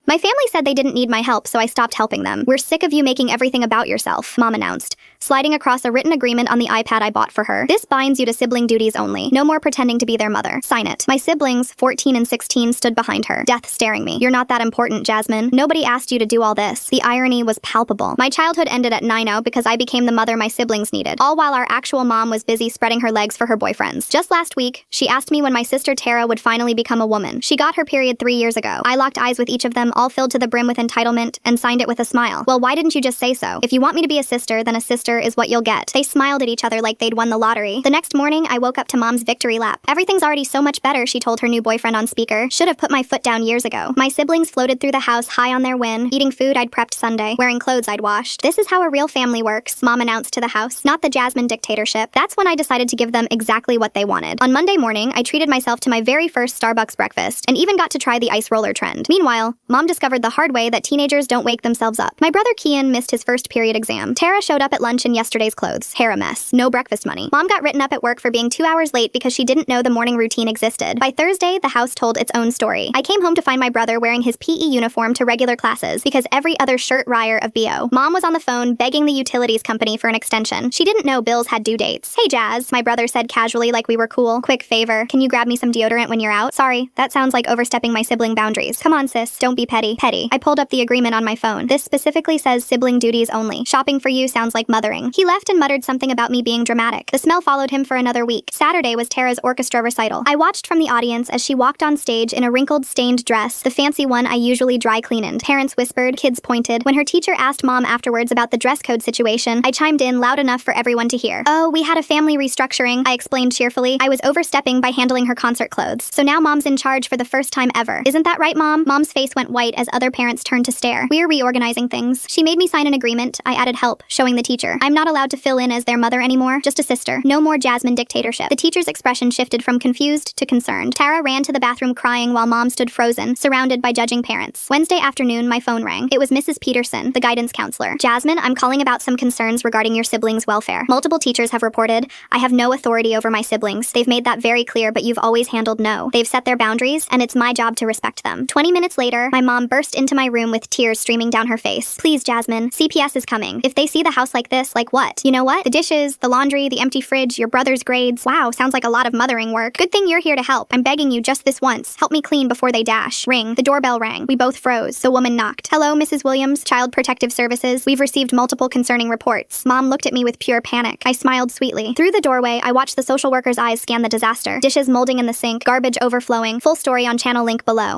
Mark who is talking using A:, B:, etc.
A: My family said they didn't need my help, so I stopped helping them. We're sick of you making everything about yourself, Mom announced, sliding across a written agreement on the iPad I bought for her. This binds you to sibling duties only. No more pretending to be their mother. Sign it. My siblings, 14 and 16, stood behind her, death staring me. You're not that important, Jasmine. Nobody asked you to do all this. The irony was palpable. My childhood ended at 9-0 because I became the mother my siblings needed, all while our actual mom was busy spreading her legs for her boyfriends. Just last week, she asked me when my sister Tara would finally become a woman. She got her period 3 years ago. I locked eyes with each of them, all filled to the brim with entitlement, and signed it with a smile. Well, why didn't you just say so? If you want me to be a sister, then a sister is what you'll get. They smiled at each other like they'd won the lottery. The next morning, I woke up to Mom's victory lap. Everything's already so much better, she told her new boyfriend on speaker. Should have put my foot down years ago. My siblings floated through the house high on their win, eating food I'd prepped Sunday, wearing clothes I'd washed. This is how a real family works, Mom announced to the house, not the Jasmine dictatorship. That's when I decided to give them exactly what they wanted. On Monday morning, I treated myself to my very first Starbucks breakfast, and even got to try the ice roller trend. Meanwhile, Mom discovered the hard way that teenagers don't wake themselves up. My brother Kian missed his first period exam. Tara showed up at lunch in yesterday's clothes. Hair a mess. No breakfast money. Mom got written up at work for being 2 hours late because she didn't know the morning routine existed. By Thursday, the house told its own story. I came home to find my brother wearing his PE uniform to regular classes because every other shirt rider of BO. Mom was on the phone begging the utilities company for an extension. She didn't know bills had due dates. Hey Jazz, my brother said casually like we were cool. Quick favor, can you grab me some deodorant when you're out? Sorry, that sounds like overstepping my sibling boundaries. Come on sis, don't be petty. Petty. I pulled up the agreement on my phone. This specifically says sibling duties only. Shopping for you sounds like mothering. He left and muttered something about me being dramatic. The smell followed him for another week. Saturday was Tara's orchestra recital. I watched from the audience as she walked on stage in a wrinkled, stained dress, the fancy one I usually dry cleaned. Parents whispered, kids pointed. When her teacher asked Mom afterwards about the dress code situation, I chimed in loud enough for everyone to hear. Oh, we had a family restructuring, I explained cheerfully. I was overstepping by handling her concert clothes. So now Mom's in charge for the first time ever. Isn't that right, Mom? Mom's face went white as other parents turned to stare. We're reorganizing things. She made me sign an agreement. I added help, showing the teacher. I'm not allowed to fill in as their mother anymore, just a sister. No more Jasmine dictatorship. The teacher's expression shifted from confused to concerned. Tara ran to the bathroom crying while Mom stood frozen, surrounded by judging parents. Wednesday afternoon, my phone rang. It was Mrs. Peterson, the guidance counselor. Jasmine, I'm calling about some concerns regarding your siblings' welfare. Multiple teachers have reported, I have no authority over my siblings. They've made that very clear, but you've always handled no. They've set their boundaries, and it's my job to respect them. 20 minutes later, my mom burst into my room with tears streaming down her face. Please, Jasmine, CPS is coming. If they see the house like this, like what? You know what? The dishes, the laundry, the empty fridge, your brother's grades. Wow, sounds like a lot of mothering work. Good thing you're here to help. I'm begging you just this once. Help me clean before they dash. Ring. The doorbell rang. We both froze. The woman knocked. Hello, Mrs. Williams, Child Protective Services. We've received multiple concerning reports. Mom looked at me with pure panic. I smiled sweetly. Through the doorway, I watched the social worker's eyes scan the disaster. Dishes molding in the sink, garbage overflowing. Full story on channel link below.